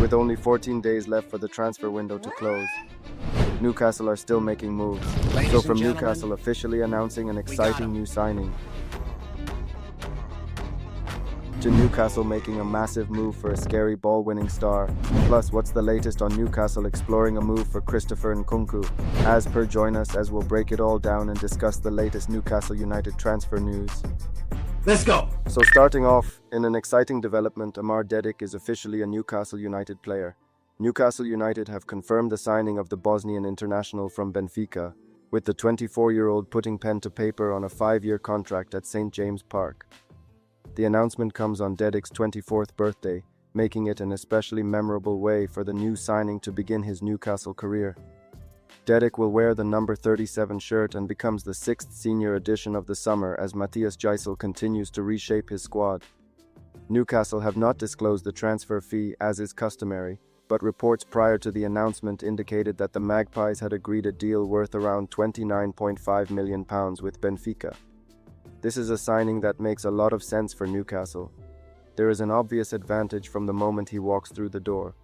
With only 14 days left for the transfer window to close, Newcastle are still making moves. So from Newcastle officially announcing an exciting new signing, to Newcastle making a massive move for a scary ball-winning star. Plus, what's the latest on Newcastle exploring a move for Christopher Nkunku? As per, join us as we'll break it all down and discuss the latest Newcastle United transfer news. Let's go! So starting off, in an exciting development, Amar Dedic is officially a Newcastle United player. Newcastle United have confirmed the signing of the Bosnian international from Benfica, with the 24-year-old putting pen to paper on a 5-year contract at St. James Park. The announcement comes on Dedic's 24th birthday, making it an especially memorable way for the new signing to begin his Newcastle career. Dedic will wear the number 37 shirt and becomes the 6th senior addition of the summer as Matthias Gisel continues to reshape his squad. Newcastle have not disclosed the transfer fee as is customary, but reports prior to the announcement indicated that the Magpies had agreed a deal worth around £29.5 million with Benfica. This is a signing that makes a lot of sense for Newcastle. There is an obvious advantage from the moment he walks through the door.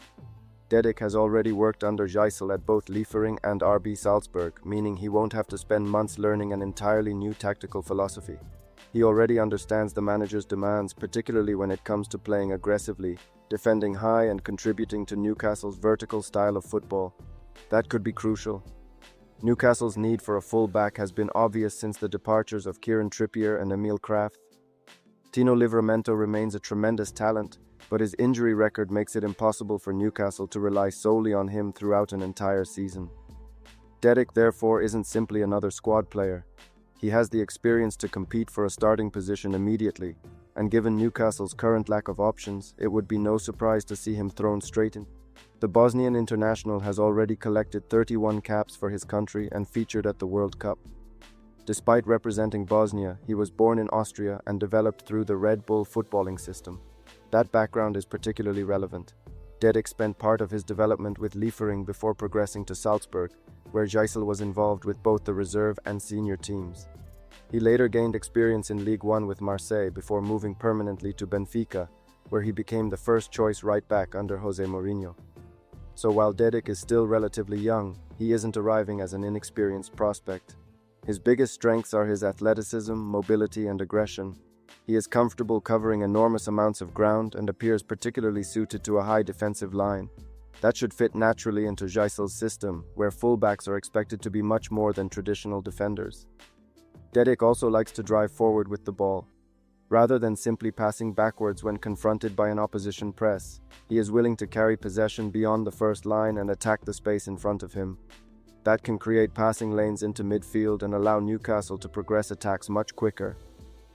Dedic has already worked under Gisel at both Liefering and RB Salzburg, meaning he won't have to spend months learning an entirely new tactical philosophy. He already understands the manager's demands, particularly when it comes to playing aggressively, defending high and contributing to Newcastle's vertical style of football. That could be crucial. Newcastle's need for a full-back has been obvious since the departures of Kieran Trippier and Emil Kraft. Tino Livramento remains a tremendous talent, but his injury record makes it impossible for Newcastle to rely solely on him throughout an entire season. Dedic, therefore, isn't simply another squad player. He has the experience to compete for a starting position immediately, and given Newcastle's current lack of options, it would be no surprise to see him thrown straight in. The Bosnian international has already collected 31 caps for his country and featured at the World Cup. Despite representing Bosnia, he was born in Austria and developed through the Red Bull footballing system. That background is particularly relevant. Dedic spent part of his development with Liefering before progressing to Salzburg, where Gisel was involved with both the reserve and senior teams. He later gained experience in Ligue 1 with Marseille before moving permanently to Benfica, where he became the first-choice right-back under Jose Mourinho. So while Dedic is still relatively young, he isn't arriving as an inexperienced prospect. His biggest strengths are his athleticism, mobility, and aggression. He is comfortable covering enormous amounts of ground and appears particularly suited to a high defensive line. That should fit naturally into Gisel's system, where fullbacks are expected to be much more than traditional defenders. Dedic also likes to drive forward with the ball. Rather than simply passing backwards when confronted by an opposition press, he is willing to carry possession beyond the first line and attack the space in front of him. That can create passing lanes into midfield and allow Newcastle to progress attacks much quicker.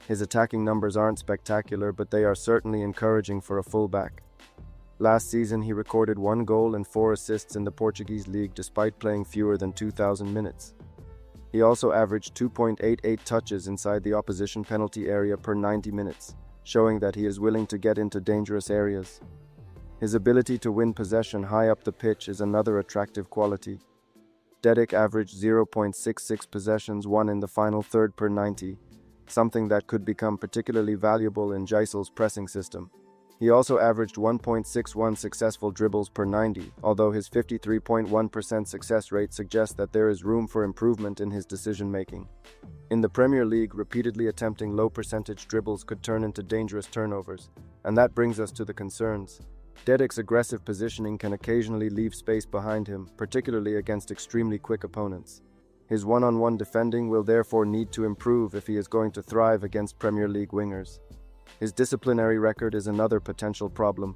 His attacking numbers aren't spectacular, but they are certainly encouraging for a fullback. Last season, he recorded 1 goal and 4 assists in the Portuguese league despite playing fewer than 2,000 minutes. He also averaged 2.88 touches inside the opposition penalty area per 90 minutes, showing that he is willing to get into dangerous areas. His ability to win possession high up the pitch is another attractive quality. Dedic averaged 0.66 possessions won in the final third per 90, something that could become particularly valuable in Gisel's pressing system. He also averaged 1.61 successful dribbles per 90, although his 53.1% success rate suggests that there is room for improvement in his decision-making. In the Premier League, repeatedly attempting low-percentage dribbles could turn into dangerous turnovers, and that brings us to the concerns. Dedic's aggressive positioning can occasionally leave space behind him, particularly against extremely quick opponents. His one-on-one defending will therefore need to improve if he is going to thrive against Premier League wingers. His disciplinary record is another potential problem.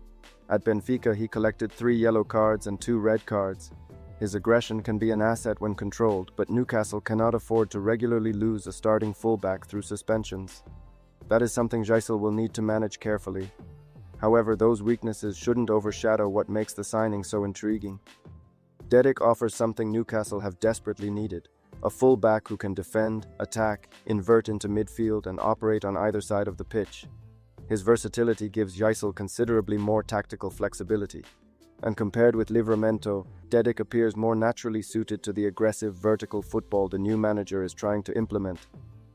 At Benfica, he collected 3 yellow cards and 2 red cards. His aggression can be an asset when controlled, but Newcastle cannot afford to regularly lose a starting fullback through suspensions. That is something Gisel will need to manage carefully. However, those weaknesses shouldn't overshadow what makes the signing so intriguing. Dedic offers something Newcastle have desperately needed: a fullback who can defend, attack, invert into midfield, and operate on either side of the pitch. His versatility gives Gisel considerably more tactical flexibility, and compared with Livramento, Dedic appears more naturally suited to the aggressive vertical football the new manager is trying to implement.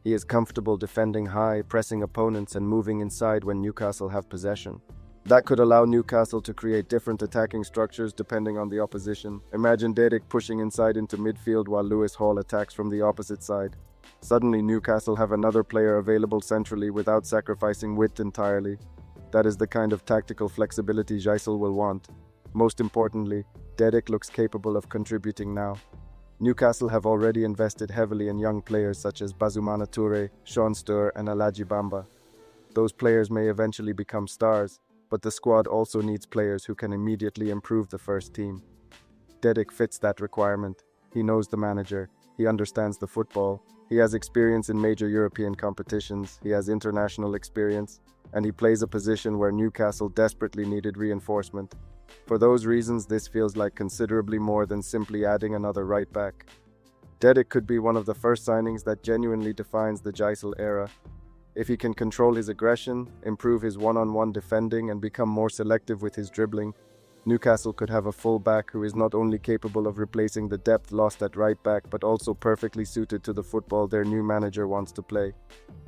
He is comfortable defending high, pressing opponents and moving inside when Newcastle have possession. That could allow Newcastle to create different attacking structures depending on the opposition. Imagine Dedic pushing inside into midfield while Lewis Hall attacks from the opposite side. Suddenly, Newcastle have another player available centrally without sacrificing width entirely. That is the kind of tactical flexibility Gijsel will want. Most importantly, Dedic looks capable of contributing now. Newcastle have already invested heavily in young players such as Bazumana Toure, Sean Stur, and Alaji Bamba. Those players may eventually become stars, but the squad also needs players who can immediately improve the first team. Dedic fits that requirement. He knows the manager, he understands the football, he has experience in major European competitions, he has international experience, and he plays a position where Newcastle desperately needed reinforcement. For those reasons, this feels like considerably more than simply adding another right back. Dedic could be one of the first signings that genuinely defines the Gijsel era. If he can control his aggression, improve his one-on-one defending, and become more selective with his dribbling, Newcastle could have a full-back who is not only capable of replacing the depth lost at right back but also perfectly suited to the football their new manager wants to play.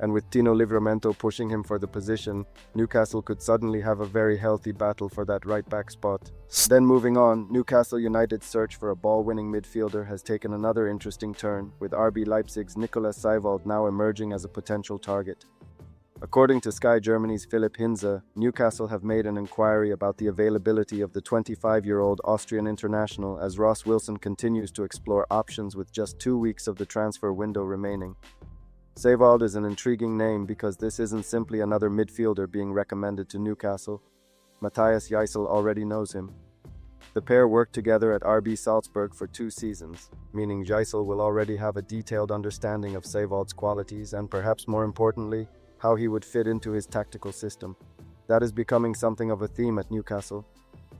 And with Tino Livramento pushing him for the position, Newcastle could suddenly have a very healthy battle for that right back spot. Then moving on, Newcastle United's search for a ball-winning midfielder has taken another interesting turn, with RB Leipzig's Nicolas Seiwald now emerging as a potential target. According to Sky Germany's Philipp Hinze, Newcastle have made an inquiry about the availability of the 25-year-old Austrian international as Ross Wilson continues to explore options with just 2 weeks of the transfer window remaining. Seiwald is an intriguing name because this isn't simply another midfielder being recommended to Newcastle. Matthias Gijsel already knows him. The pair worked together at RB Salzburg for 2 seasons, meaning Gijsel will already have a detailed understanding of Seiwald's qualities and, perhaps more importantly, how he would fit into his tactical system. That is becoming something of a theme at Newcastle.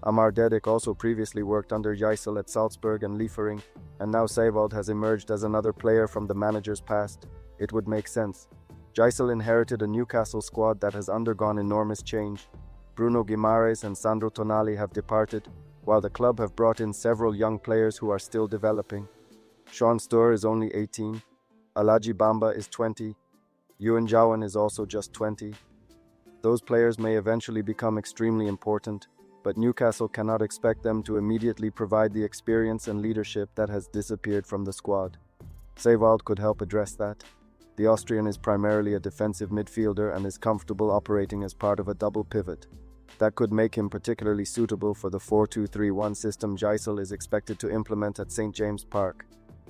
Amar Dedic also previously worked under Gijsel at Salzburg and Liefering, and now Seiwald has emerged as another player from the manager's past. It would make sense. Gijsel inherited a Newcastle squad that has undergone enormous change. Bruno Guimaraes and Sandro Tonali have departed, while the club have brought in several young players who are still developing. Sean Stur is only 18, Alaji Bamba is 20, Yuan Zhaoan is also just 20. Those players may eventually become extremely important, but Newcastle cannot expect them to immediately provide the experience and leadership that has disappeared from the squad. Seiwald could help address that. The Austrian is primarily a defensive midfielder and is comfortable operating as part of a double pivot. That could make him particularly suitable for the 4-2-3-1 system Gijsel is expected to implement at St. James Park.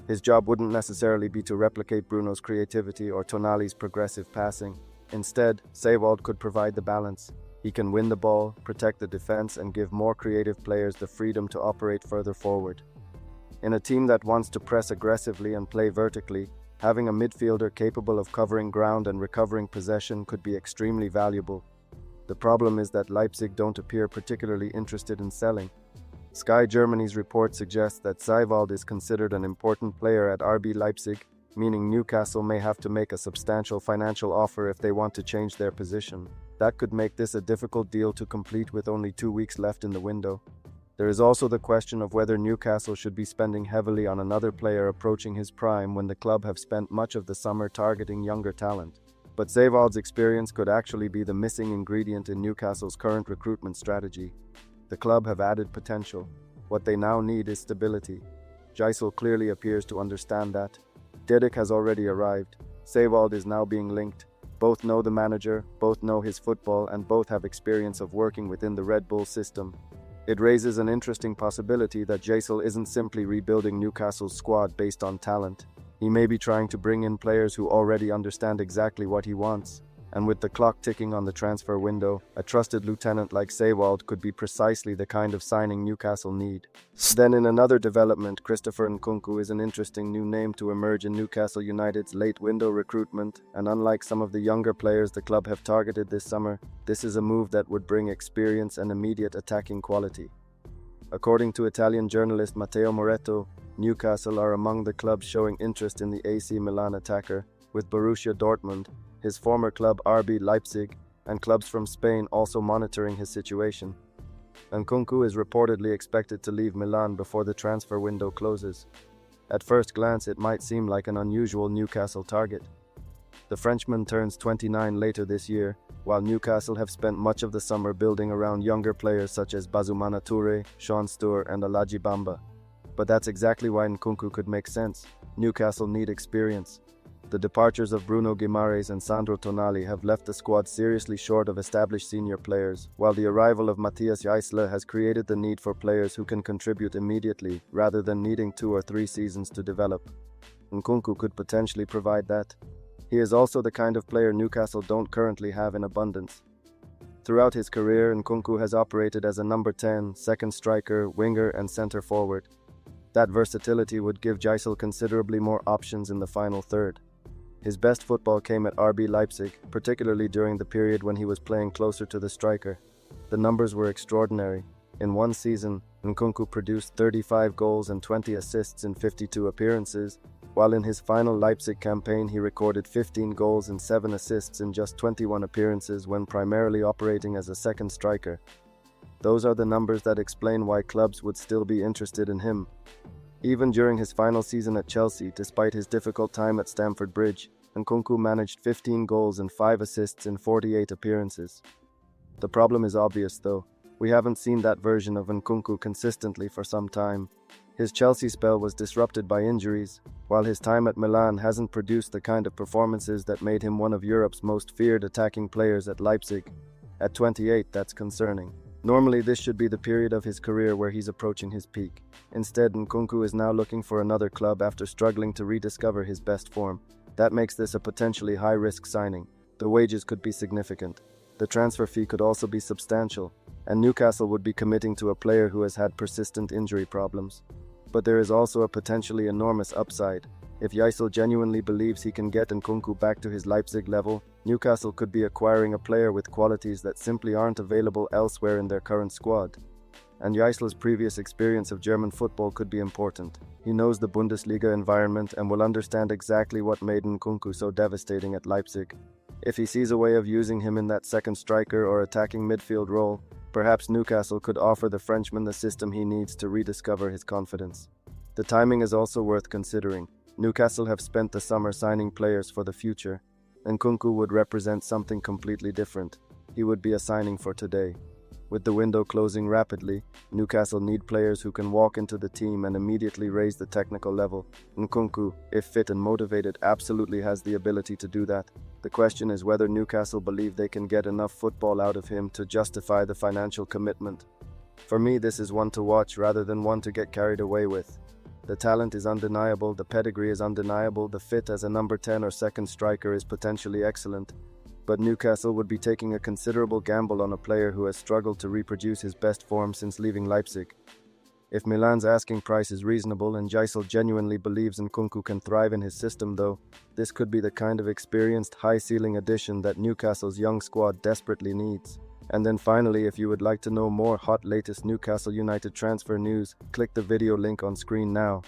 His job wouldn't necessarily be to replicate Bruno's creativity or Tonali's progressive passing. Instead, Seiwald could provide the balance. He can win the ball, protect the defense, and give more creative players the freedom to operate further forward. In a team that wants to press aggressively and play vertically, having a midfielder capable of covering ground and recovering possession could be extremely valuable. The problem is that Leipzig don't appear particularly interested in selling. Sky Germany's report suggests that Seiwald is considered an important player at RB Leipzig, meaning Newcastle may have to make a substantial financial offer if they want to change their position. That could make this a difficult deal to complete with only 2 weeks left in the window. There is also the question of whether Newcastle should be spending heavily on another player approaching his prime when the club have spent much of the summer targeting younger talent. But Seiwald's experience could actually be the missing ingredient in Newcastle's current recruitment strategy. The club have added potential. What they now need is stability. Gijsel clearly appears to understand that. Dedic has already arrived. Seiwald is now being linked. Both know the manager, both know his football, and both have experience of working within the Red Bull system. It raises an interesting possibility that Gijsel isn't simply rebuilding Newcastle's squad based on talent. He may be trying to bring in players who already understand exactly what he wants. And with the clock ticking on the transfer window, a trusted lieutenant like Seiwald could be precisely the kind of signing Newcastle need. Then in another development, Christopher Nkunku is an interesting new name to emerge in Newcastle United's late window recruitment, and unlike some of the younger players the club have targeted this summer, this is a move that would bring experience and immediate attacking quality. According to Italian journalist Matteo Moretto, Newcastle are among the clubs showing interest in the AC Milan attacker, with Borussia Dortmund, his former club RB Leipzig, and clubs from Spain also monitoring his situation. Nkunku is reportedly expected to leave Milan before the transfer window closes. At first glance, it might seem like an unusual Newcastle target. The Frenchman turns 29 later this year, while Newcastle have spent much of the summer building around younger players such as Bazumana Toure, Sean Stour, and Alaji Bamba. But that's exactly why Nkunku could make sense. Newcastle need experience. The departures of Bruno Guimaraes and Sandro Tonali have left the squad seriously short of established senior players, while the arrival of Matthias Jaisler has created the need for players who can contribute immediately rather than needing 2 or 3 seasons to develop. Nkunku could potentially provide that. He is also the kind of player Newcastle don't currently have in abundance. Throughout his career, Nkunku has operated as a number 10, second striker, winger, and centre forward. That versatility would give Jaisel considerably more options in the final third. His best football came at RB Leipzig, particularly during the period when he was playing closer to the striker. The numbers were extraordinary. In one season, Nkunku produced 35 goals and 20 assists in 52 appearances, while in his final Leipzig campaign he recorded 15 goals and 7 assists in just 21 appearances when primarily operating as a second striker. Those are the numbers that explain why clubs would still be interested in him. Even during his final season at Chelsea, despite his difficult time at Stamford Bridge, Nkunku managed 15 goals and 5 assists in 48 appearances. The problem is obvious though. We haven't seen that version of Nkunku consistently for some time. His Chelsea spell was disrupted by injuries, while his time at Milan hasn't produced the kind of performances that made him one of Europe's most feared attacking players at Leipzig. At 28, that's concerning. Normally, this should be the period of his career where he's approaching his peak. Instead, Nkunku is now looking for another club after struggling to rediscover his best form. That makes this a potentially high-risk signing. The wages could be significant. The transfer fee could also be substantial, and Newcastle would be committing to a player who has had persistent injury problems. But there is also a potentially enormous upside. If Jaisel genuinely believes he can get Nkunku back to his Leipzig level, Newcastle could be acquiring a player with qualities that simply aren't available elsewhere in their current squad. And Jaisel's previous experience of German football could be important. He knows the Bundesliga environment and will understand exactly what made Nkunku so devastating at Leipzig. If he sees a way of using him in that second striker or attacking midfield role, perhaps Newcastle could offer the Frenchman the system he needs to rediscover his confidence. The timing is also worth considering. Newcastle have spent the summer signing players for the future. Nkunku would represent something completely different. He would be a signing for today. With the window closing rapidly, Newcastle need players who can walk into the team and immediately raise the technical level. Nkunku, if fit and motivated, absolutely has the ability to do that. The question is whether Newcastle believe they can get enough football out of him to justify the financial commitment. For me, this is one to watch rather than one to get carried away with. The talent is undeniable, the pedigree is undeniable, the fit as a number 10 or second striker is potentially excellent. But Newcastle would be taking a considerable gamble on a player who has struggled to reproduce his best form since leaving Leipzig. If Milan's asking price is reasonable and Jaisel genuinely believes Nkunku can thrive in his system though, this could be the kind of experienced, high-ceiling addition that Newcastle's young squad desperately needs. And then finally, if you would like to know more hot latest Newcastle United transfer news, click the video link on screen now.